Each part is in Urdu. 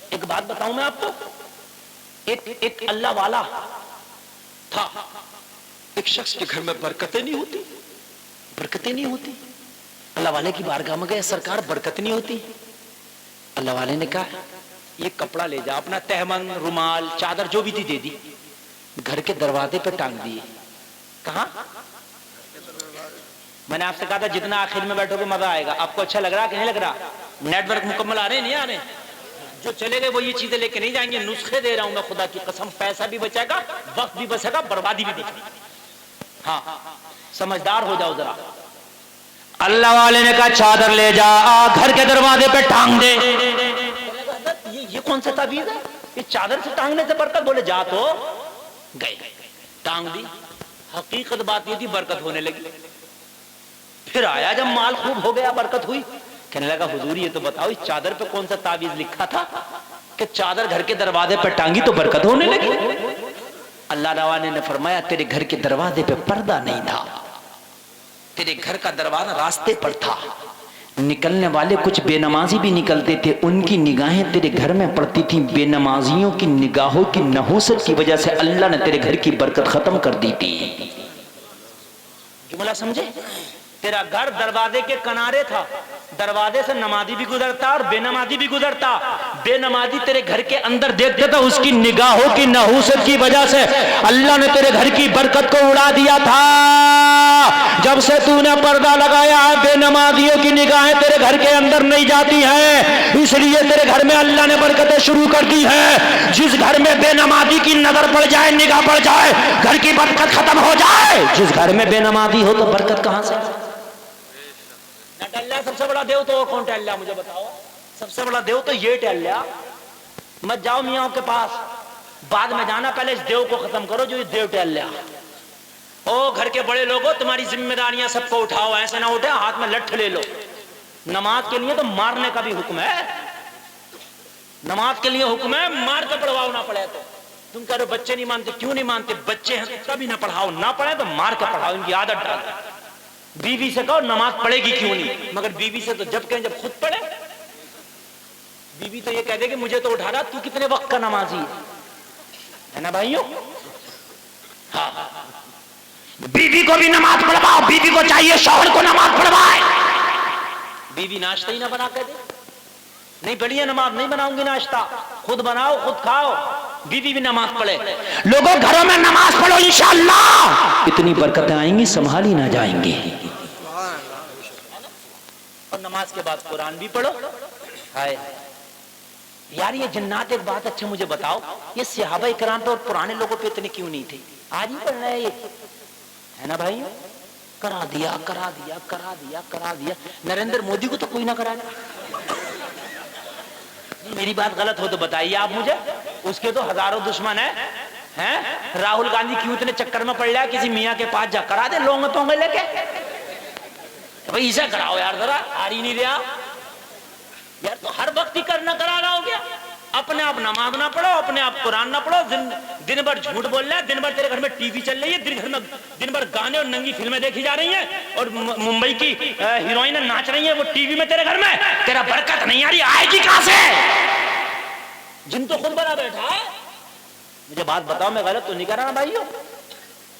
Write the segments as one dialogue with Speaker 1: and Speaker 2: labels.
Speaker 1: ایک بات بتاؤں میں آپ کو، ایک اللہ والا تھا، ایک شخص کے گھر میں برکتیں نہیں ہوتی، برکتیں نہیں ہوتی. اللہ والے کی بارگاہ میں گئے، سرکار برکت نہیں ہوتی. اللہ والے نے کہا یہ کپڑا لے جا، اپنا تہمن، رومال، چادر جو بھی تھی دے دی، گھر کے دروازے پہ ٹانگ دیے. کہاں؟ میں نے آپ سے کہا تھا جتنا آخر میں بیٹھو گے مزہ آئے گا. آپ کو اچھا لگ رہا کہ نہیں لگ رہا؟ نیٹ ورک مکمل آ رہے ہیں نہیں آ رہے؟ جو چلے گئے وہ یہ چیزیں لے کے نہیں جائیں گے. نسخے دے رہا ہوں میں خدا کی قسم، پیسہ بھی بچے گا، وقت بھی بچے گا، بربادی بھی بچے گی. ہاں سمجھدار ہو جاؤ ذرا. اللہ والے نے کہا چادر لے جا، گھر کے دروازے پہ ٹانگ دے. یہ کون سا تعبیر ہے؟ یہ چادر سے ٹانگنے سے برکت؟ بولے جا. تو گئے، ٹانگ دی. حقیقت بات یہ تھی برکت ہونے لگی. پھر آیا جب مال خوب ہو گیا، برکت ہوئی. کہنے لگا حضور یہ تو بتاؤ اس چادر پہ کون سا تعویذ لکھا تھا کہ چادر گھر کے دروازے پہ ٹانگی تو برکت ہونے لگی؟ اللہ والے نے فرمایا تیرے گھر کے دروازے پہ پردہ نہیں تھا، تیرے گھر کا دروازہ راستے پر تھا. نکلنے والے کچھ بے نمازی بھی نکلتے تھے، ان کی نگاہیں تیرے گھر میں پڑتی تھیں. بے نمازیوں کی نگاہوں کی نحوست کی وجہ سے اللہ نے تیرے گھر کی برکت ختم کر دی تھی. جملہ سمجھے؟ تیرا گھر دروازے کے کنارے تھا، دروازے سے نمازی بھی گزرتا اور بے نمازی بھی گزرتا. بے نمازی تیرے گھر کے اندر دیکھتا تھا، اس کی نگاہوں کی نحوست کی وجہ سے اللہ نے تیرے گھر کی برکت کو اڑا دیا تھا. جب سے تو نے پردہ لگایا ہے بے نمازیوں کی نگاہیں تیرے گھر کے اندر نہیں جاتی ہیں، اس لیے تیرے گھر میں اللہ نے برکتیں شروع کر دی ہیں. جس گھر میں بے نمازی کی نظر پڑ جائے، نگاہ پڑ جائے، گھر کی برکت ختم ہو جائے. جس گھر میں بے نمازی ہو تو برکت کہاں سے؟ ٹہلیا سب سے بڑا دیو تو اور کون ٹہلیا؟ مجھے بتاؤ. سب سے بڑا دیو تو یہ ٹہلیا. مت جاؤ میاں کے پاس، بعد میں جانا، پہلے اس دیو کو ختم کرو جو یہ دیو ٹہلیا. او گھر کے بڑے لوگوں تمہاری ذمہ داریاں سب کو اٹھاؤ، ایسے نہ اٹھے ہاتھ میں لٹھ لے لو. نماز کے لیے تو مارنے کا بھی حکم ہے، نماز کے لیے حکم ہے، مار کے پڑھواؤ نہ پڑھے تو. تم کہہ رہے بچے نہیں مانتے، کیوں نہیں مانتے؟ بچے ہیں تبھی نہ پڑھاؤ، نہ پڑھے تو مار کے پڑھاؤ، ان کی عادت ڈال. بیوی سے کہو نماز پڑھے گی کیوں نہیں، مگر بیوی سے تو جب کہیں جب خود پڑھے. بیوی تو یہ کہہ دے کہ مجھے تو اٹھا رہا، تو کتنے وقت کا نمازی ہے نا بھائیوں؟ ہاں بیوی کو بھی نماز پڑھواؤ، بیوی کو چاہیے شوہر کو نماز پڑھوائے. بیوی ناشتہ ہی نہ بنا کے دے، نہیں بڑھیا نماز نہیں بناؤں گی، ناشتہ خود بناؤ خود کھاؤ، بیوی بھی نماز پڑھے. لوگوں گھروں میں نماز پڑھو، انشاءاللہ اتنی برکتیں آئیں گی سنبھالی نہ جائیں گی. اور نماز کے بعد قرآن بھی پڑھو. ہائے یار یہ جنات، ایک بات اچھا مجھے بتاؤ، یہ صحابہ کرام پہ اور پرانے لوگوں پہ اتنے کیوں نہیں تھے؟ آج ہی پڑھنا ہے یہ، ہے نا بھائی؟ کرا دیا کرا دیا کرا دیا کرا دیا. نریندر مودی کو تو کوئی نہ کرا دیا. میری بات غلط ہو تو بتائیے آپ مجھے، اس کے تو ہزاروں دشمن ہیں. راہل گاندھی کیوں اتنے چکر میں پڑ رہا ہے؟ کسی میاں کے پاس جا کرا دے لونگ تو لے کے بھائی اسے کراؤ یار، ذرا آ ہی نہیں رہا یار. تو ہر وقت ہی کرنا کرا رہا ہو گیا. اپنے آپ نماز نہ پڑھو، اپنے آپ قرآن نہ پڑھو، دن بھر جھوٹ بول رہا ہے، دن بھر تیرے گھر میں ٹی وی چل رہی ہے، دن بھر گانے اور ننگی فلمیں دیکھی جا رہی ہیں، اور ممبئی کی ہیروئنیں ناچ رہی ہیں وہ ٹی وی میں تیرے گھر میں. تیرا برکت نہیں آ رہی، آئے گی کہاں سے؟ جن تو خود بنا بیٹھا ہے. مجھے بات بتاؤ میں غلط تو نہیں کر رہا نا بھائیو؟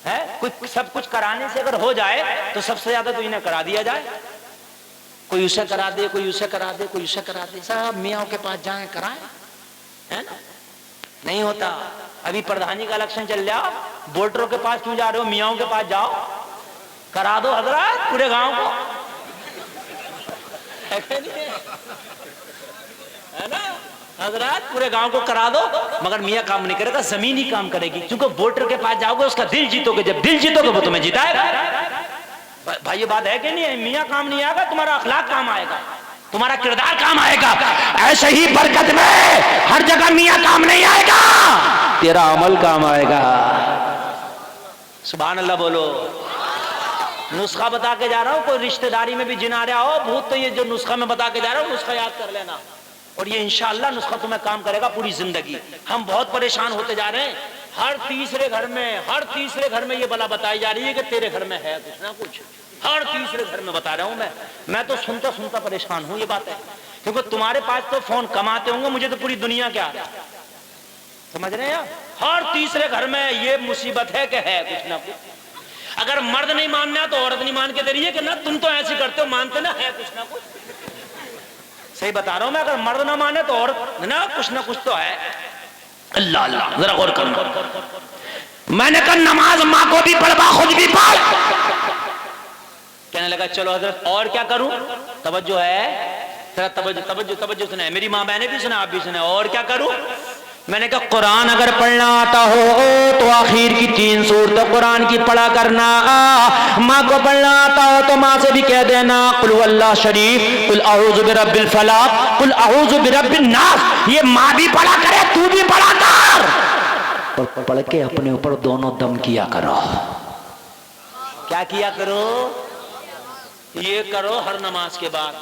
Speaker 1: ہے کوئی سب کچھ کرانے سے اگر ہو جائے تو سب سے زیادہ تو انہیں کرا دیا جائے. کوئی اسے کرا دے، کوئی اسے کرا دے، کوئی اسے کرا دے. سب میاں کے پاس جائیں کرائیں، ہے نا؟ نہیں ہوتا. ابھی پردھانی کا الیکشن چل رہا، ووٹروں کے پاس کیوں جا رہے ہو؟ میاں کے پاس جاؤ، کرا دو حضرات پورے گاؤں کو، ہے نا حضرات؟ پورے گاؤں کو کرا دو. مگر میاں کام نہیں کرے گا، زمین ہی کام کرے گی. کیونکہ ووٹر کے پاس جاؤ گے، اس کا دل جیتو گے، جب دل جیتو گے وہ تمہیں جتائے گا. بھائی یہ بات ہے کہ نہیں ہے؟ میاں کام نہیں آئے گا، تمہارا اخلاق کام آئے گا، تمہارا کردار کام آئے گا. ایسے ہی برکت میں ہر جگہ میاں کام نہیں آئے گا، تیرا عمل کام آئے گا. سبحان اللہ بولو. نسخہ بتا کے جا رہا ہوں، کوئی رشتہ داری میں بھی جن آ رہا ہو بھوت، تو یہ جو نسخہ میں بتا کے جا رہا ہوں نسخہ یاد کر لینا، اور یہ انشاءاللہ نسخہ تمہیں کام کرے گا پوری زندگی. ہم بہت پریشان ہوتے جا رہے ہیں، ہر تیسرے گھر میں یہ بلا بتائی جا رہی ہے کہ تیرے گھر میں ہے کچھ نہ کچھ. ہر تیسرے گھر میں بتا رہا ہوں میں تو سنتا پریشان ہوں یہ بات ہے دیکھو تمہارے پاس تو فون کماتے ہوں گے، مجھے تو پوری دنیا کیا سمجھ رہے ہیں؟ ہر تیسرے گھر میں یہ مصیبت ہے کہ ہے کچھ نہ کچھ. اگر مرد نہیں ماننا تو عورت نہیں مان کے دے رہی ہے کہ نہ تم تو ایسے کرتے ہو، مانتے نا ہے کچھ نہ کچھ. صحیح بتا رہا ہوں میں، اگر مرد نہ مانے تو عورت نا کچھ نہ کچھ تو ہے. اللہ اللہ ذرا غور کرنا. میں نے کہا نماز ماں کو بھی پڑھوا خود بھی پڑھ. کہنے لگا چلو حضرت اور کیا کروں؟ توجہ ہے ذرا، توجہ سنیں، میری ماں بہنیں بھی سنیں، آپ بھی سنیں. اور کیا کروں؟ میں نے کہا قرآن اگر پڑھنا آتا ہو تو آخر کی 3 سورتیں قرآن کی پڑھا کرنا. ماں کو پڑھنا آتا ہو تو ماں سے بھی کہہ دینا قل هو اللہ شریف، قل اعوذ برب الفلق، قل اعوذ برب الناس. یہ ماں بھی پڑھا کرے، تو بھی پڑھا کر، اور پڑھ کے اپنے اوپر دونوں دم کیا کرو. کیا کیا کرو؟ یہ کرو ہر نماز کے بعد.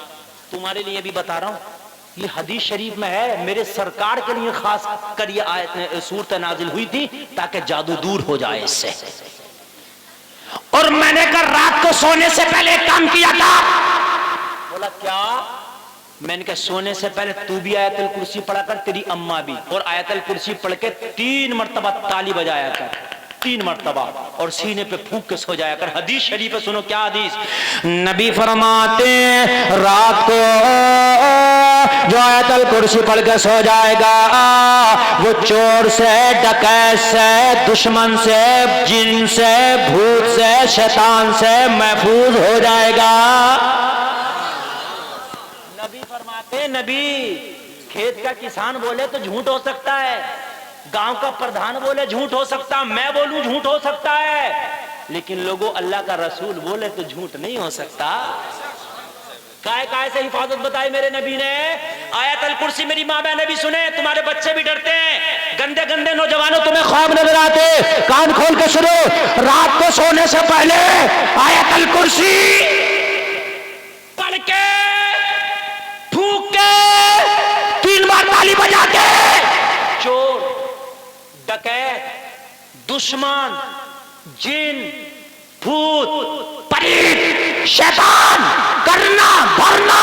Speaker 1: تمہارے لیے بھی بتا رہا ہوں، یہ حدیث شریف میں ہے، میرے سرکار کے لیے خاص کر یہ آیت سورت نازل ہوئی تھی تاکہ جادو دور ہو جائے اس سے. اور میں نے کہا رات کو سونے سے پہلے ایک کام کیا تھا. بولا کیا؟ میں نے کہا سونے سے پہلے تو بھی آیت الکرسی پڑھا کر، تیری اماں بھی، اور آیت الکرسی پڑھ کے 3 مرتبہ تالی بجایا کر، 3 مرتبہ، اور سینے پہ پھونک کے سو جایا کر. حدیث شریف ہے، سنو کیا حدیث. نبی فرماتے ہیں رات کو جو آیت الکرسی پڑھ کے سو جائے گا وہ چور سے، ڈکیت سے، دشمن سے، جن سے، بھوت سے، شیطان سے محفوظ ہو جائے گا. نبی فرماتے ہیں، نبی کھیت کا کسان بولے تو جھوٹ ہو سکتا ہے، گاؤں کا پردھان بولے جھوٹ ہو سکتا، میں بولوں جھوٹ ہو سکتا ہے، لیکن لوگوں اللہ کا رسول بولے تو جھوٹ نہیں ہو سکتا. کائے سے حفاظت بتائی میرے نبی نے. آیت الکرسی میری ماں بہنیں بھی سنیں، تمہارے بچے بھی ڈرتے ہیں، گندے گندے نوجوانوں تمہیں خواب نظر آتے، کان کھول کے سنو، رات کو سونے سے پہلے آیت الکرسی پڑھ کے پھونک کے 3 بار تالی بجا کے چور، ڈکیت، دشمن، جن، بھوت، پریت، شیطان کرنا بھرنا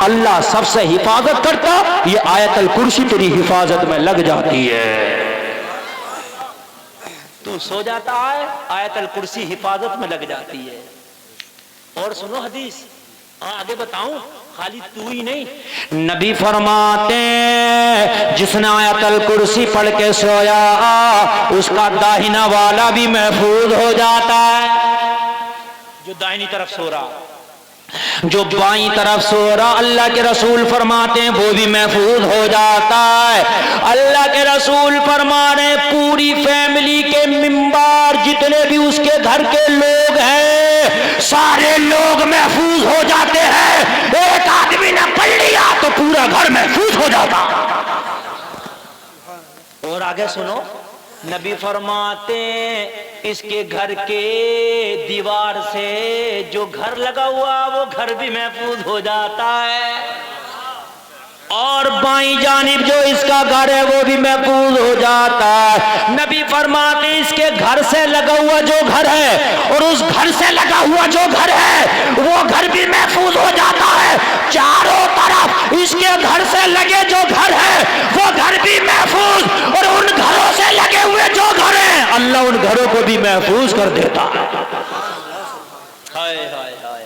Speaker 1: اللہ سب سے حفاظت کرتا. یہ آیت الکرسی تیری حفاظت میں لگ جاتی ہے، تو سو جاتا ہے، آیت الکرسی حفاظت میں لگ جاتی ہے. اور سنو حدیث، آگے بتاؤں، خالی تو ہی نہیں، نبی فرماتے جس نے آیت الکرسی پڑھ کے سویا اس کا داہنا والا بھی محفوظ ہو جاتا ہے. جو دائنی طرف سو رہا، جو بائیں طرف سو رہا، اللہ کے رسول فرماتے ہیں وہ بھی محفوظ ہو جاتا ہے. اللہ کے رسول فرما رہے پوری فیملی کے ممبر جتنے بھی اس کے گھر کے لوگ ہیں سارے لوگ محفوظ ہو جاتے ہیں. ایک آدمی نے پڑھ لیا تو پورا گھر محفوظ ہو جاتا. اور آگے سنو، نبی فرماتے اس کے گھر کے دیوار سے جو گھر لگا ہوا وہ گھر بھی محفوظ ہو جاتا ہے، اور بائیں جانب جو اس کا گھر ہے وہ بھی محفوظ ہو جاتا ہے. نبی فرماتے اس کے گھر سے لگا ہوا جو گھر ہے اور اس گھر سے لگا ہوا جو گھر ہے وہ گھر بھی محفوظ ہو جاتا ہے. چاروں طرف اس کے گھر سے لگے جو گھر ہے وہ گھر بھی محفوظ، اور ان گھروں سے لگے ہوئے جو گھر ہیں اللہ ان گھروں کو بھی محفوظ کر دیتا ہے. ہائے ہائے ہائے،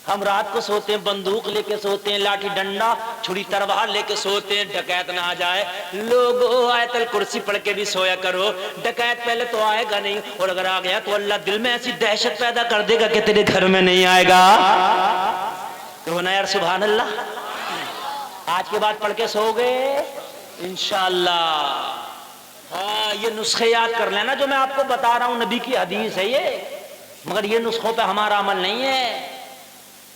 Speaker 1: ہم رات کو سوتے ہیں بندوق لے کے سوتے ہیں، لاٹھی ڈنڈا چھری تلوار لے کے سوتے ہیں ڈکیت نہ آ جائے. لوگوں آیت الکرسی پڑھ کے بھی سویا کرو. ڈکیت پہلے تو آئے گا نہیں، اور اگر آ گیا تو اللہ دل میں ایسی دہشت پیدا کر دے گا کہ تیرے گھر میں نہیں آئے گا. تو نا یار سبحان اللہ. آج کے بعد پڑھ کے سو گئے انشاءاللہ. ہاں یہ نسخے یاد کر لینا جو میں آپ کو بتا رہا ہوں، نبی کی حدیث ہے یہ، مگر یہ نسخوں پہ ہمارا عمل نہیں ہے.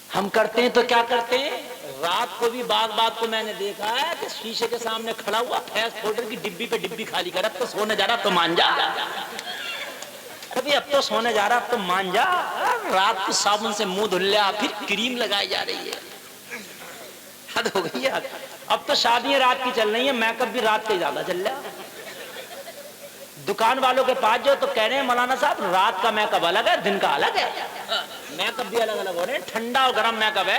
Speaker 1: ہم کرتے ہیں تو کیا کرتے ہیں، رات کو بھی بات کو میں نے دیکھا ہے کہ شیشے کے سامنے کھڑا ہوا فیس پاؤڈر کی ڈبی پہ ڈبی خالی کر، اب تو سونے جا رہا، اب تو مان جا، ابھی اب تو سونے جا رہا، اب تو مان جا. رات کو صابن سے منہ دھل لیا، پھر کریم لگائی جا رہی ہے. حد ہو گئی ہے. اب تو شادیاں رات کی چل رہی ہیں، میک اپ بھی رات کے زیادہ چل رہا ہے. دکان والوں کے پاس جو تو کہہ رہے ہیں مولانا صاحب رات کا میک اپ الگ ہے، دن کا الگ ہے. میک اپ بھی الگ الگ ہو رہے ہیں، ٹھنڈا اور گرم میک اپ ہے.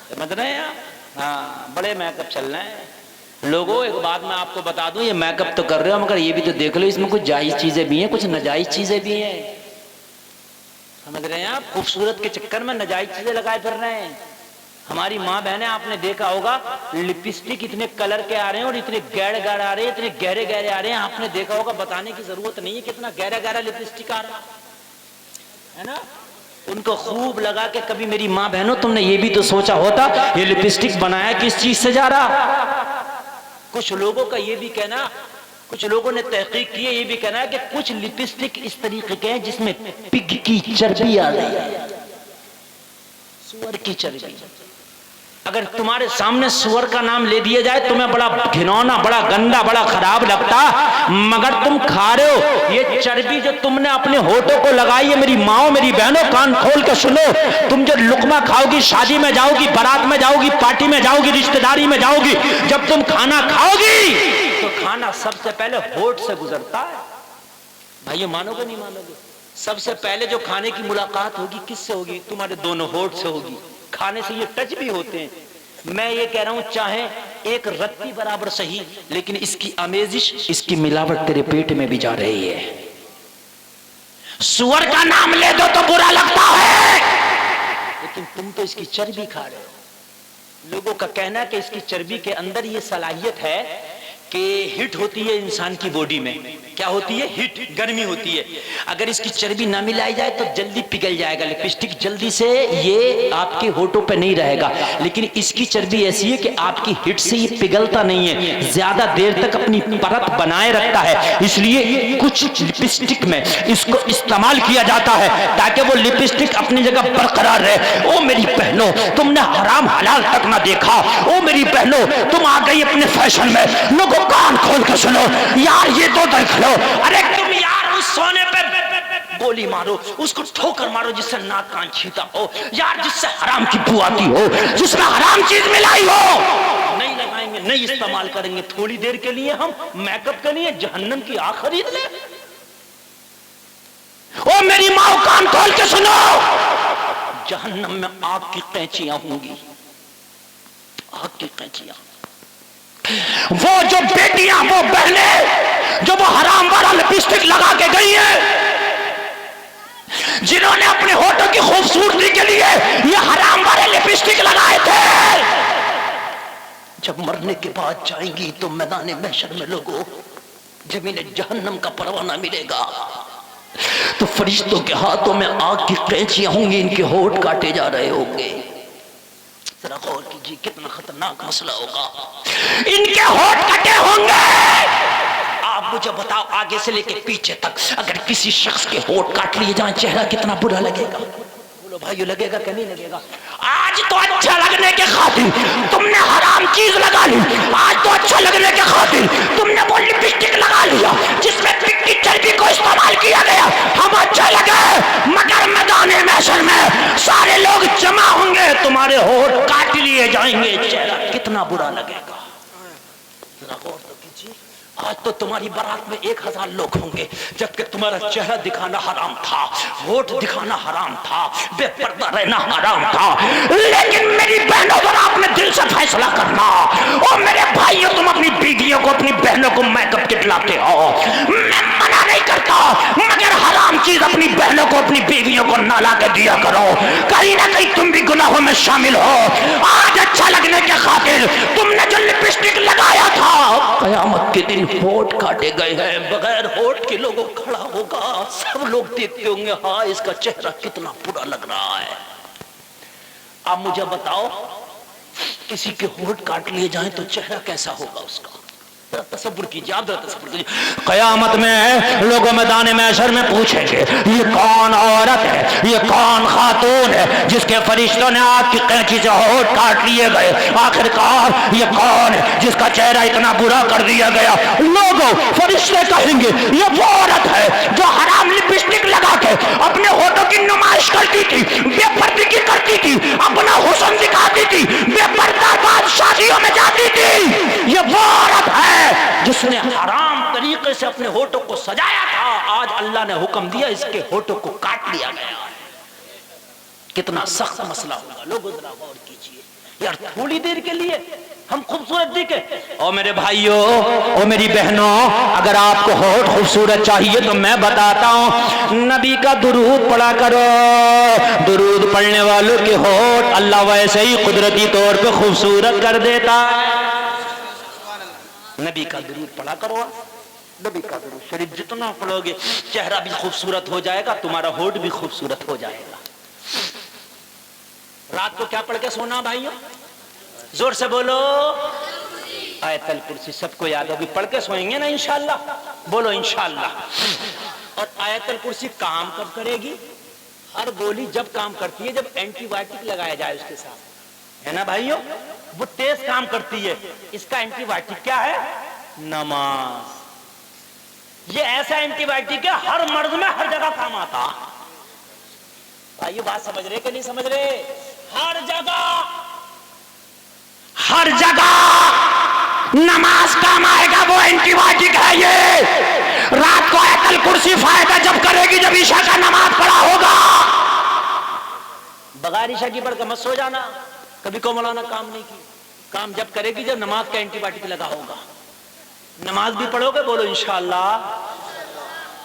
Speaker 1: سمجھ رہے ہیں ہاں بڑے میک اپ چل رہے ہیں لوگوں. ایک بات میں آپ کو بتا دوں, یہ میک اپ تو کر رہے ہو مگر یہ بھی تو دیکھ لو اس میں کچھ جائز چیزیں بھی ہیں, کچھ ناجائز چیزیں بھی ہیں. سمجھ رہے ہیں آپ, خوبصورت کے چکر میں ناجائز چیزیں لگائے پھر رہے ہیں. ہماری ماں بہنیں آپ نے دیکھا ہوگا لپسٹک اتنے کلر کے آ رہے ہیں اور اتنے گہرے گہرے آ رہے ہیں, اتنے گہرے گہرے آ رہے ہیں. آپ نے دیکھا ہوگا, بتانے کی ضرورت نہیں ہے کتنا گہرا گہرا لپسٹک آ رہا ہے نا. ان کو خوب لگا کے. کبھی میری ماں بہنوں تم نے یہ بھی تو سوچا ہوتا یہ لپسٹک بنایا کس چیز سے جا رہا. کچھ لوگوں کا یہ بھی کہنا, کچھ لوگوں نے تحقیق کی ہے, یہ بھی کہنا ہے کہ کچھ لپسٹک اس طریقے کے ہیں جس میں پگ کی چربی آ رہی ہے, سور کی چربی. اگر تمہارے سامنے سور کا نام لے دیا جائے تمہیں بڑا گھنونا, بڑا گندا, بڑا خراب لگتا, مگر تم کھا رہے ہو. یہ چربی جو تم نے اپنے ہونٹوں کو لگائی ہے, میری ماؤں میری بہنوں کان کھول کے سنو, تم جو لقمہ کھاؤ گی, شادی میں جاؤ گی, بارات میں جاؤ گی, پارٹی میں جاؤ گی, رشتہ داری میں جاؤ گی, جب تم کھانا کھاؤ گی تو کھانا سب سے پہلے ہونٹ سے گزرتا ہے. بھائی مانو گے نہیں مانو گے, سب سے پہلے جو کھانے کی ملاقات ہوگی کس سے ہوگی, تمہارے دونوں ہونٹ سے ہوگی. کھانے سے یہ ٹچ بھی ہوتے ہیں. میں یہ کہہ رہا ہوں چاہے ایک رتی برابر صحیح, لیکن اس کی آمیزش, اس کی ملاوٹ تیرے پیٹ میں بھی جا رہی ہے. سور کا نام لے دو تو برا لگتا ہے, لیکن تم تو اس کی چربی کھا رہے ہو. لوگوں کا کہنا ہے کہ اس کی چربی کے اندر یہ صلاحیت ہے کہ ہٹ ہوتی ہے انسان کی باڈی میں. کیا ہوتی ہے؟ ہٹ, گرمی ہوتی ہے. اگر اس کی چربی نہ ملائی جائے تو جلدی پگھل جائے گا لپسٹک, جلدی سے یہ آپ کے ہونٹوں پہ نہیں رہے گا. لیکن اس کی چربی ایسی ہے کہ آپ کی ہٹ سے یہ پگھلتا نہیں ہے, زیادہ دیر تک اپنی پرت بنائے رکھتا ہے. اس لیے کچھ لپسٹک میں اس کو استعمال کیا جاتا ہے تاکہ وہ لپسٹک اپنی جگہ برقرار رہے. او میری بہنوں, تم نے حرام حلال تک نہ دیکھا. او میری بہنوں, تم آ گئی اپنے فیشن میں. لوگوں کان کھول کے سنو یار, یہ تو دیکھ لو. ارے تم یار اس سونے پہ گولی مارو, اس کو ٹھوکر مارو جس سے ناک کان چھیتا ہو یار, جس سے حرام کی بو آتی ہو, جس میں حرام چیز ملائی ہو. نہیں لگائیں گے, نہیں استعمال کریں گے. تھوڑی دیر کے لیے ہم میک اپ کے لیے جہنم کی آگ خرید لیں. او میری ماں کان کھول کے سنو, جہنم میں آگ کی قینچیاں ہوں گی, آگ کی قینچیاں. وہ جو بیٹیاں, وہ بہنیں جو وہ حرام والا لپسٹک لگا کے گئی ہیں, جنہوں نے اپنے ہونٹوں کی خوبصورتی کے لیے یہ حرام والے لپسٹک لگائے تھے, جب مرنے کے بعد جائیں گی تو میدان محشر میں لوگوں جب انہیں جہنم کا پروانہ ملے گا تو فرشتوں کے ہاتھوں میں آگ کی قینچیاں ہوں گی, ان کے ہونٹ کاٹے جا رہے ہوں گے. ذرا غور کیجیے کتنا خطرناک مسئلہ ہوگا. ان کے ہونٹ کٹے ہوں گے. آپ مجھے بتاؤ آگے سے لے کے پیچھے تک اگر کسی شخص کے ہونٹ کاٹ لیے جائیں چہرہ کتنا برا لگے گا. بولو بھائیو, لگے گا کہ نہیں لگے گا؟ آج تو اچھا لگنے کے خاطر تم نے حرام چیز لگا لی, آج تو اچھا لگنے کے خاطر تم نے وہ لپسٹک لگا لیا جس میں پگ کی چربی کو استعمال کیا گیا. ہم اچھا لگے, مگر میدان محشر میں سارے لوگ جمع ہوں گے, تمہارے ہونٹ کاٹ لیے جائیں گے, چہرہ کتنا برا لگے گا. ذرا غور تو کیجیے. آج تو تمہاری بارات میں 1000 لوگ ہوں گے, جبکہ تمہارا چہرہ دکھانا حرام تھا, ہونٹ دکھانا حرام تھا, بے پردہ رہنا حرام تھا. لیکن میری بہنوں پر آپ نے دل سے فیصلہ کرنا. اور میرے بھائیوں, تم اپنی بیویوں کو, اپنی بہنوں کو میک اپ کٹ لاتے ہو, میں منع نہیں کرتا, مگر حرام چیز اپنی بہنوں کو, اپنی بیویوں کو نہ لا کے دیا کرو. کہیں نہ کہیں تم بھی گناہوں میں شامل ہو. آج اچھا لگنے کے خاطر تم نے جو لپسٹک لگایا تھا, قیامت کے دن ہونٹ کاٹے گئے ہیں. بغیر ہونٹ کے لوگوں کھڑا ہوگا, سب لوگ دیکھتے ہوں گے ہاں اس کا چہرہ کتنا برا لگ رہا ہے. آپ مجھے بتاؤ کسی کے ہونٹ کاٹ لیے جائیں تو چہرہ کیسا ہوگا اس کا؟ تصور کیجیے, آپ تصور کیجیے. قیامت میں لوگوں میدان محشر میں پوچھیں گے یہ کون عورت ہے, یہ کون خاتون ہے جس کے فرشتوں نے آگ کی قینچی سے ہونٹ کاٹ لیے گئے. آخرکار یہ کون ہے جس کا چہرہ اتنا برا کر دیا گیا؟ لوگوں فرشتے کہیں گے یہ وہ عورت ہے جو حرام لپسٹک لگا کے اپنے ہونٹوں کی نمائش کرتی تھی, بے پردگی کرتی تھی, اپنا حسن دکھاتی تھی, بے پردہ بعد شادیوں میں جاتی تھی. یہ وہ عورت ہے جس نے حرام طریقے سے اپنے ہونٹوں کو سجایا تھا. آج اللہ نے حکم دیا اس کے ہونٹوں کو کاٹ لیا گیا. کتنا سخت مسئلہ ہوگا. لوگوں ذرا غور کیجیے. یار تھوڑی دیر کے لیے ہم خوبصورت دکھے. او میرے بھائیوں، او میری بہنوں، اگر آپ کو ہونٹ خوبصورت چاہیے تو میں بتاتا ہوں، نبی کا درود پڑھا کرو. درود پڑھنے والوں کے ہونٹ اللہ ویسے ہی قدرتی طور پہ خوبصورت کر دیتا ہے. نبی کا درود پڑھا کرو. نبی کا درود شریف جتنا پڑھو گے چہرہ بھی خوبصورت ہو جائے گا، تمہارا ہونٹ بھی خوبصورت ہو جائے گا. رات کو کیا پڑھ کے سونا بھائیوں؟ زور سے بولو. آیت الکرسی سب کو یاد ہوگی، پڑھ کے سوئیں گے نا انشاءاللہ؟ بولو انشاءاللہ. اور آیت الکرسی کام کب کرے گی؟ ہر گولی جب کام کرتی ہے جب اینٹی بایوٹک لگایا جائے اس کے ساتھ، ہے نا بھائیوں؟ وہ تیز کام کرتی ہے. اس کا اینٹی بایوٹک کیا ہے؟ نماز. یہ ایسا اینٹی بایوٹک ہے ہر مرض میں ہر جگہ کام آتا. بھائیو بات سمجھ رہے کہ نہیں سمجھ رہے؟ ہر جگہ، ہر جگہ نماز کام آئے گا. وہ اینٹی بایوٹک ہے. یہ رات کو آیت الکرسی فائدہ جب کرے گی جب عشاء کا نماز پڑھا ہوگا. بغیر عشاء کی پڑھ کے مت سو جانا. کبھی کو مولانا کام نہیں کی. کام جب کرے گی جب نماز کا اینٹی بایوٹک لگا ہوگا. نماز بھی پڑھو گے؟ بولو انشاءاللہ.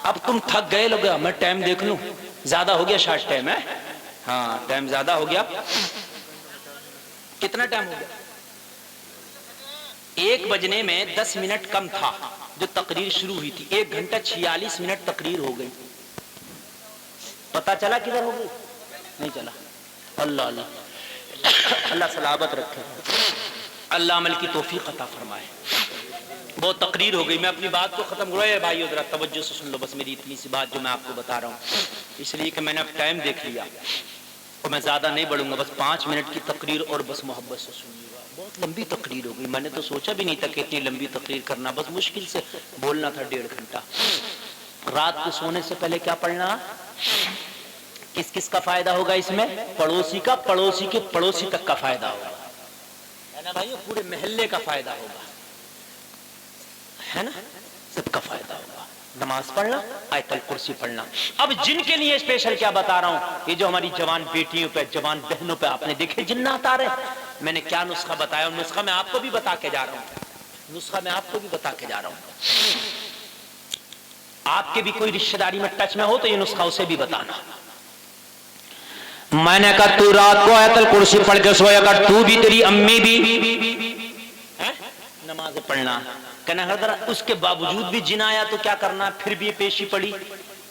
Speaker 1: اب تم تھک گئے لوگ. میں ٹائم دیکھ لوں، زیادہ ہو گیا. شارٹ ٹائم ہے. ہاں ٹائم زیادہ ہو گیا. کتنا ٹائم ہو گیا؟ 1 بجنے میں 10 منٹ کم تھا جو تقریر شروع ہوئی تھی. 1 گھنٹہ 46 منٹ تقریر ہو گئی. پتا چلا کدھر ہو گئی؟ نہیں چلا. اللہ اللہ اللہ سلامت رکھے. اللہ عمل کی توفیق عطا فرمائے. بہت تقریر ہو گئی. میں اپنی بات کو ختم کروں. بھائیو ذرا توجہ سے سن لو بس میری اتنی سی بات جو میں آپ کو بتا رہا ہوں، اس لیے کہ میں نے اب ٹائم دیکھ لیا اور میں زیادہ نہیں بڑھوں گا. بس 5 منٹ کی تقریر اور بس محبت سے سنیے گا. بہت لمبی تقریر ہو گئی. میں نے تو سوچا بھی نہیں تھا کہ اتنی لمبی تقریر کرنا. بس مشکل سے بولنا تھا 1.5 گھنٹہ. رات کو سونے سے پہلے کیا پڑھنا؟ کس کس کا فائدہ ہوگا اس میں؟ پڑوسی کا، پڑوسی کے پڑوسی تک کا فائدہ ہوگا، ہے نا بھائیو؟ پورے محلے کا فائدہ ہوگا، ہے نا؟ سب کا فائدہ ہوگا. نماز پڑھنا، آیت الکرسی پڑھنا. اب جن کے لیے اسپیشل کیا بتا رہا ہوں، یہ جو ہماری جوان بیٹیوں پہ، جوان بہنوں پہ آپ نے دیکھے جنات آ رہے، میں نے کیا نسخہ بتایا؟ نسخہ میں آپ کو بھی بتا کے جا رہا ہوں. نسخہ میں آپ کو بھی بتا کے جا رہا ہوں. آپ کے بھی کوئی رشتہ داری میں ٹچ میں ہو تو یہ نسخہ اسے بھی بتانا. میں نے کہا تو رات کو آیت الکرسی پڑھ کے سویا کر، تو بھی، تیری امی بھی نماز پڑھنا. کہنا حضرت اس کے باوجود بھی جن آیا تو کیا کرنا ہے؟ پھر بھی پیشی پڑی،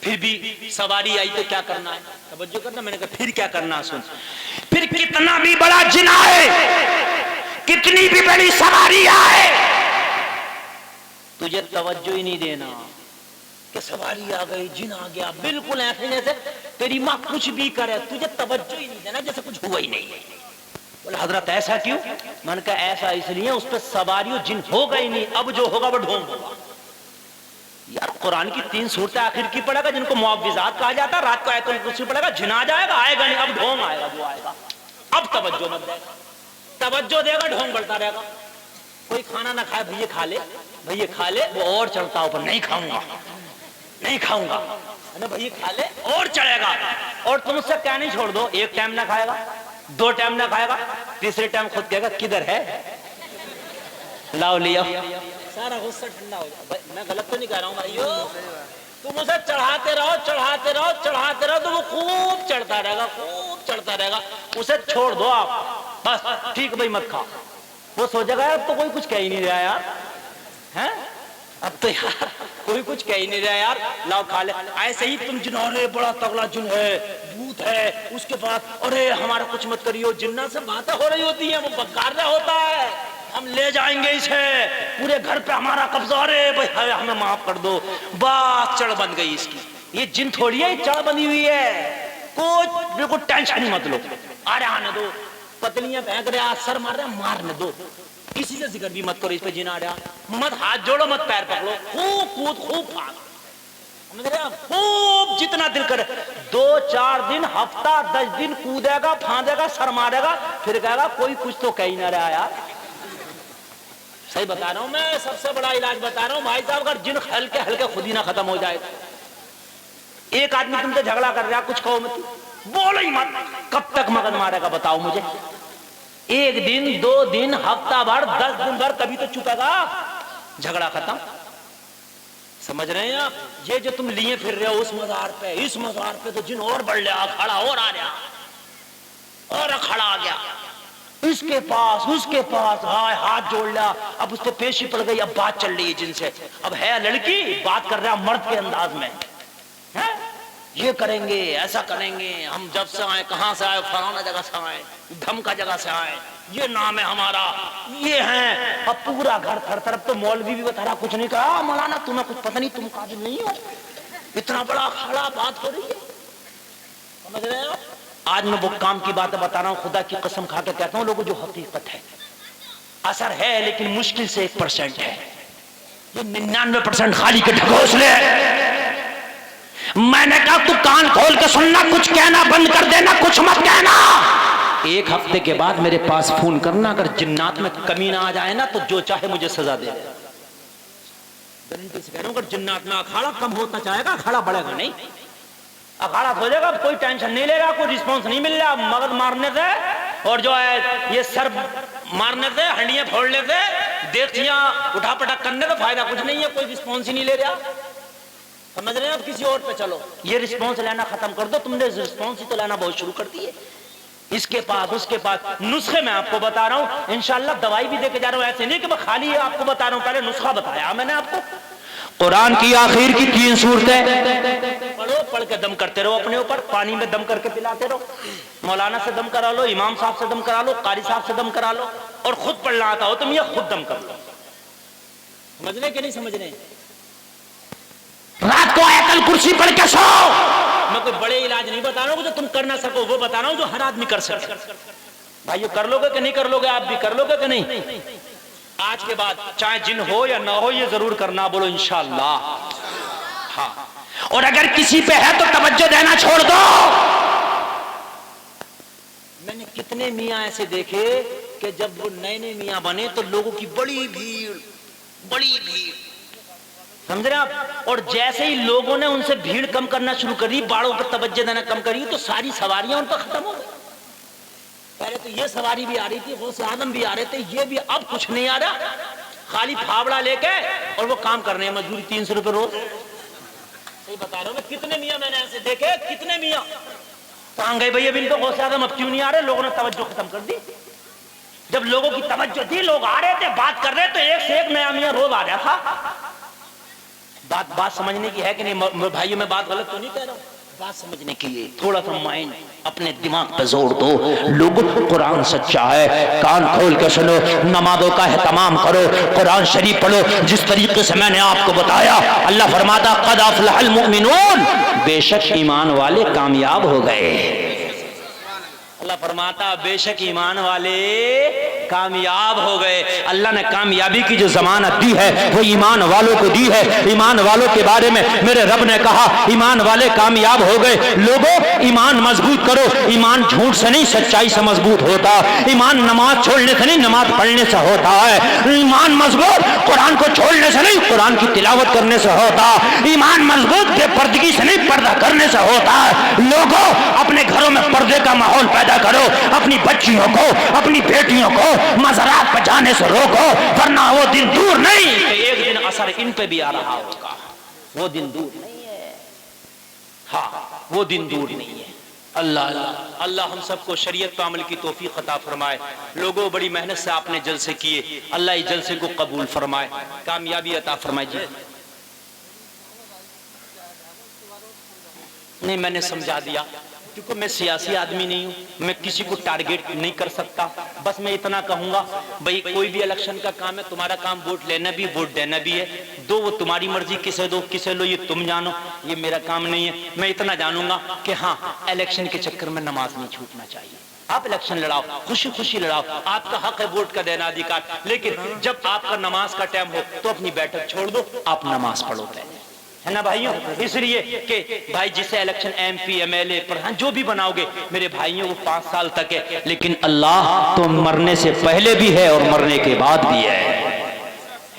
Speaker 1: پھر بھی سواری آئی تو کیا کرنا ہے؟ توجہ کرنا. میں نے کہا پھر کیا کرنا؟ سن، پھر کتنا بھی بڑا جن آئے، کتنی بھی بڑی سواری آئے، تجھے توجہ ہی نہیں دینا کہ سواری آ گئی، جن آ گیا. بالکل ایسے جیسے تیری ماں کچھ بھی کرے، تجھے توجہ ہی نہیں دینا جیسے کچھ ہوا ہی نہیں ہے. بولے حضرت ایسا کیوں؟ میں نے کہا ایسا اس لیے اس پہ سواریوں جن ہوگا ہی نہیں. اب جو ہوگا وہ ڈھونگ ہوگا. یار قرآن کی 3 سورتیں آخر کی پڑھے گا جن کو معوذات کہا جاتا ہے. رات کو آیت الکرسی پڑھے گا، جن آ جائے گا، آئے گا نہیں. اب ڈھونگ آئے گا، جو آئے گا. اب توجہ مت دے گا. توجہ دے گا ڈھونگ بڑھتا رہے گا. کوئی کھانا نہ کھائے، بھئی کھا لے، بھئی کھا لے، وہ اور چڑھتا اوپر، نہیں کھاؤں گا، نہیں کھاؤں گا. بھئی کھا لے، اور چڑھے گا. اور تم اس سے کیا نہیں چھوڑ دو. 1 ٹائم نہ کھائے گا، 2 ٹائم نہ کھائے گا، تیسرے ٹائم خود کہے گا کدھر ہے، لاؤ لیا. سارا غصہ ٹھنڈا ہو جائے. میں غلط تو نہیں کہہ رہا ہوں بھائیو؟ تم اسے چڑھاتے رہو، چڑھاتے رہو، چڑھاتے رہو تو وہ خوب چڑھتا رہے گا، خوب چڑھتا رہے گا. اسے چھوڑ دو آپ بس. ٹھیک بھائی مت کھا. وہ سوچے گا اب تو کوئی کچھ کہہ ہی نہیں رہا یار، ہیں اب تو یار کوئی کچھ کہہ ہی نہیں رہا یار، لاؤ کھا لے. ایسے ہی تم جنہوں بڑا تگڑا جن ہے، بھوت ہے، اس کے بعد ارے ہمارا کچھ مت کریو. جنات سے باتیں ہو رہی ہوتی ہیں، وہ بکار رہا ہوتا ہے، ہم لے جائیں گے اسے، پورے گھر پہ ہمارا قبضہ، ارے بھائی ہمیں معاف کر دو. بات چڑھ بن گئی اس کی. یہ جن تھوڑی ہے، چڑھ بنی ہوئی ہے. کوئی بالکل ٹینشن ہی مت لو. ارے آنے دو، پتلیاں پھینک رہے، سر مار رہے، مارنے دو. کسی سے ذکر بھی مت کرو اس پہ جن آ رہا. مت ہاتھ جوڑو، مت پیر پکڑو، خوب کود، خوب پھاگ، خوب جتنا دل کرے. 2-4 دن، ہفتہ، 10 دن کودے گا، پھاندے گا، سر مارے گا، پھر کہے گا کوئی کچھ تو کہہ ہی نہ رہا یار. صحیح بتا رہا ہوں میں، سب سے بڑا علاج بتا رہا ہوں بھائی صاحب. اگر جن ہلکے ہلکے خود ہی نہ ختم ہو جائے. ایک آدمی تم سے جھگڑا کر رہا، کچھ کہو مت، بولو ہی مت. کب تک مگن مارے گا بتاؤ مجھے؟ ایک دن 2 دن ہفتہ بھر 10 دن بھر کبھی تو چکے گا، جھگڑا ختم. سمجھ رہے ہیں آپ؟ یہ جو تم لیے پھر رہے ہو اس مزار پہ، اس مزار پہ تو جن اور بڑھ لیا، کھڑا اور آ رہا اور کھڑا آ گیا، اس کے پاس ہائے ہاتھ جوڑ لیا، اب اس پہ پیشی پڑ گئی، اب بات چل رہی ہے جن سے، اب ہے لڑکی بات کر رہا مرد کے انداز میں، یہ کریں گے، ایسا کریں گے، ہم جب سے آئے کہاں سے آئے، فلانا جگہ سے آئے، دھمکا جگہ سے آئے، یہ نام ہے ہمارا، یہ ہیں. اب پورا گھر تھر تھر. تو مولوی بھی بتا رہا کچھ نہیں کہا، مولانا تمہیں کچھ پتہ نہیں، تم قابل نہیں ہو، اتنا بڑا کھڑا بات ہو رہی ہے. سمجھ رہے ہیں؟ آج میں وہ کام کی باتیں بتا رہا ہوں، خدا کی قسم کھا کے کہتا ہوں، لوگوں جو حقیقت ہے، اثر ہے لیکن مشکل سے 1% ہے، یہ 99% خالی کے ڈھکوسلے ہیں. میں نے کہا تو کان کھول کے سننا، کچھ کہنا بند کر دینا، کچھ مت کہنا. 1 ہفتے کے بعد میرے پاس فون کرنا، اگر جنات میں کمی نہ آ جائے نا تو جو چاہے مجھے سزا دے. گارنٹی سے کہہ رہا ہوں، اگر جنات میں اکھاڑا کم ہوتا جائے گا، اکھاڑا بڑھے گا نہیں، اکھاڑا ہو جائے گا، کوئی ٹینشن نہیں لے رہا، کوئی رسپانس نہیں مل رہا. مغز مارنے سے اور جو ہے یہ سر مارنے سے، ہنڈیاں پھوڑنے سے، دیگچیاں اٹھا پٹک کرنے سے فائدہ کچھ نہیں ہے، کوئی رسپانس ہی نہیں لے رہا. سمجھ رہے ہیں آپ؟ کسی اور پہ چلو، یہ رسپانس لینا ختم کر دو. تم نے رسپانس ہی تو لینا بہت شروع کر دی ہے، اس کے پاس اس کے پاس. نسخے میں آپ کو بتا رہا ہوں، انشاءاللہ دوائی بھی دے کے جا رہا ہوں، ایسے نہیں کہ میں خالی آپ کو بتا رہا ہوں، پہلے نسخہ بتایا میں نے آپ کو. قرآن کی آخر کی 3 صورتیں پڑھو، پڑھ کے دم کرتے رہو اپنے اوپر، پانی میں دم کر کے پلاتے رہو، مولانا سے دم کرا لو، امام صاحب سے دم کرا لو، قاری صاحب سے دم کرا لو، اور خود پڑھنا آتا ہو تم یہ خود دم کر لو. سمجھنے کہ نہیں سمجھنے؟ رات کو آیت الکرسی پڑھ کے سو. میں کوئی بڑے علاج نہیں بتا رہا ہوں جو تم کر نہ سکو، وہ بتا رہا ہوں جو ہر آدمی کر سکے. بھائیو کر لو گے کہ نہیں کر لو گے؟ آپ بھی کر لو گے کہ نہیں؟ آج کے بعد چاہے جن ہو یا نہ ہو، یہ ضرور کرنا. بولو انشاءاللہ. ہاں، اور اگر کسی پہ ہے تو توجہ دینا چھوڑ دو. میں نے کتنے میاں ایسے دیکھے کہ جب وہ نئے نئے میاں بنے تو لوگوں کی بڑی بھیڑ، سمجھ رہے آپ؟ اور جیسے ہی لوگوں نے ان سے بھیڑ کم کرنا شروع کری، باڑوں پر توجہ دینا کم کری، تو ساری سواریاں ان پر ختم ہو گئی. پہلے تو یہ سواری بھی آ رہی تھی، غوث اعظم بھی آ رہے تھے، یہ بھی اب کچھ نہیں آ رہا، خالی پھاوڑا لے کے اور وہ کام کرنے ہیں، مزدوری 300 روپے روز. صحیح بتا رہا ہوں میں، کتنے میاں میں نے ایسے دیکھے، کتنے میاں کہاں گئے بھائی اب ان کو غوث اعظم اب کیوں نہیں آ رہے؟ لوگوں نے توجہ ختم کر دی. جب لوگوں کی توجہ تھی، لوگ آ رہے تھے، بات کر رہے تو ایک سے ایک نیا میاں روز آ رہا تھا. بات سمجھنے کی ہے کہ نہیں بھائیو؟ میں بات غلط تو نہیں کہہ رہا ہوں، بات سمجھنے کی ہے. تھوڑا سا مائنڈ اپنے دماغ پہ زور دو. لوگوں قرآن سچا ہے، کان کھول کے سنو، نمازوں کا اہتمام کرو، قرآن شریف پڑھو جس طریقے سے میں نے آپ کو بتایا. اللہ فرماتا قد افلح المؤمنون، بے شک ایمان والے کامیاب ہو گئے. اللہ فرماتا بے شک ایمان والے کامیاب ہو گئے. اللہ نے کامیابی کی جو ضمانت دی ہے وہ ایمان والوں کو دی ہے. ایمان والوں کے بارے میں میرے رب نے کہا ایمان والے کامیاب ہو گئے. لوگوں ایمان مضبوط کرو. ایمان جھوٹ سے نہیں سچائی سے مضبوط ہوتا. ایمان نماز چھوڑنے سے نہیں نماز پڑھنے سے ہوتا ہے. ایمان مضبوط قرآن کو چھوڑنے سے نہیں قرآن کی تلاوت کرنے سے ہوتا. ایمان مضبوط بے پردگی سے نہیں پردہ کرنے سے ہوتا ہے. لوگوں اپنے گھروں میں پردے کا ماحول پیدا کرو. اپنی بچیوں کو اپنی بیٹیوں کو مزارات پہ جانے سے روکو، ورنہ وہ دن دور نہیں کہ ایک دن اثر ان پہ بھی آ رہا ہوگا. وہ دن دور نہیں ہے. ہاں وہ دن دور نہیں ہے. اللہ ہم سب کو شریعت پر عمل کی توفیق عطا فرمائے. لوگوں بڑی محنت سے آپ نے جلسے کیے، اللہ اس جلسے کو قبول فرمائے، کامیابی عطا فرمائے. جی نہیں میں نے سمجھا دیا، کیونکہ میں سیاسی آدمی نہیں ہوں، میں کسی کو ٹارگیٹ نہیں کر سکتا. بس میں اتنا کہوں گا بھئی کوئی بھی الیکشن کا کام ہے، تمہارا کام ووٹ لینا بھی ووٹ دینا بھی ہے. دو وہ تمہاری مرضی، کسے دو کسے لو یہ تم جانو، یہ میرا کام نہیں ہے. میں اتنا جانوں گا کہ ہاں الیکشن کے چکر میں نماز نہیں چھوٹنا چاہیے. آپ الیکشن لڑاؤ، خوشی خوشی لڑاؤ، آپ کا حق ہے ووٹ کا دینا ادھیکار، لیکن جب آپ کا نماز کا ٹائم ہو تو اپنی بیٹھک چھوڑ دو، آپ نماز پڑھو پہلے، ہے نا بھائیوں؟ اس لیے کہ بھائی جسے الیکشن ایم پی ایم ایل اے پردھان جو بھی بناؤ گے میرے بھائیوں وہ 5 سال تک ہے، لیکن اللہ تو مرنے سے پہلے بھی ہے اور مرنے کے بعد بھی ہے.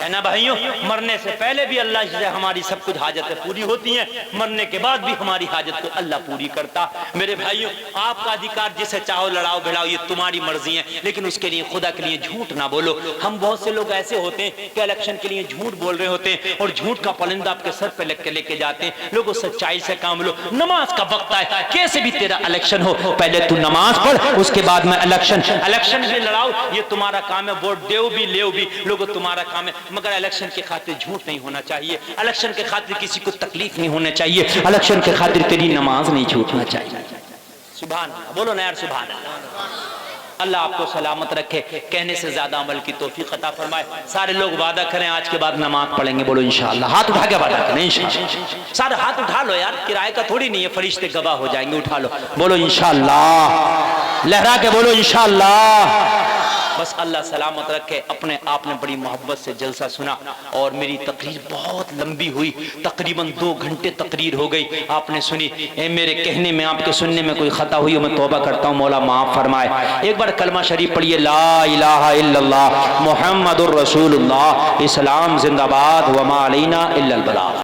Speaker 1: ہے نا بھائیوں؟ مرنے سے پہلے بھی اللہ سے ہماری سب کچھ حاجتیں پوری ہوتی ہیں، مرنے کے بعد بھی ہماری حاجت کو اللہ پوری کرتا۔ میرے بھائیوں، آپ کا ادھیکار جسے چاہو لڑاؤ بھڑاؤ، یہ تمہاری مرضی ہے، لیکن اس کے لیے خدا کے لیے جھوٹ نہ بولو۔ ہم بہت سے لوگ ایسے ہوتے ہیں کہ الیکشن کے لیے جھوٹ بول رہے ہوتے ہیں اور جھوٹ کا پرندہ آپ کے سر پہ لے کے جاتے ہیں۔ لوگوں سچائی سے کام لو، نماز کا وقت ہے، کیسے بھی تیرا الیکشن ہو، پہلے تو نماز پڑھ، اس کے بعد میں الیکشن بھی لڑاؤ، یہ تمہارا کام ہے، ووٹ دیو بھی لیو بھی، لوگوں تمہارا کام ہے، مگر الیکشن کی خاطر جھوٹ نہیں ہونا چاہیے، الیکشن کی خاطر کسی کو تکلیف نہیں ہونا چاہیے، الیکشن کی خاطر تیری نماز نہیں چھوٹنا چاہیے۔ سبحان اللہ، بولو نا یار سبحان اللہ۔ اللہ آپ کو سلامت رکھے، کہنے سے زیادہ عمل کی توفیق عطا فرمائے۔ سارے لوگ وعدہ کریں آج کے بعد نماز پڑھیں گے، بولو انشاءاللہ، ہاتھ اٹھا کے وعدہ کریں انشاءاللہ، سارے ہاتھ اٹھا لو یار، کرائے کا تھوڑی نہیں ہے، فرشتے گواہ ہو جائیں گے، اٹھا لو، بولو انشاءاللہ، لہرا کے بولو انشاءاللہ۔ بس اللہ سلامت رکھے۔ اپنے آپ نے بڑی محبت سے جلسہ سنا اور میری تقریر بہت لمبی ہوئی، تقریباً 2 گھنٹے تقریر ہو گئی، آپ نے سنی۔ اے میرے کہنے میں، آپ کے سننے میں کوئی خطا ہوئی ہو، میں توبہ کرتا ہوں، مولا معاف فرمائے۔ ایک بار کلمہ شریف پڑھیے، لا الہ الا اللہ محمد الرسول اللہ، اسلام زندہ باد، وما علینا الا البلاغ۔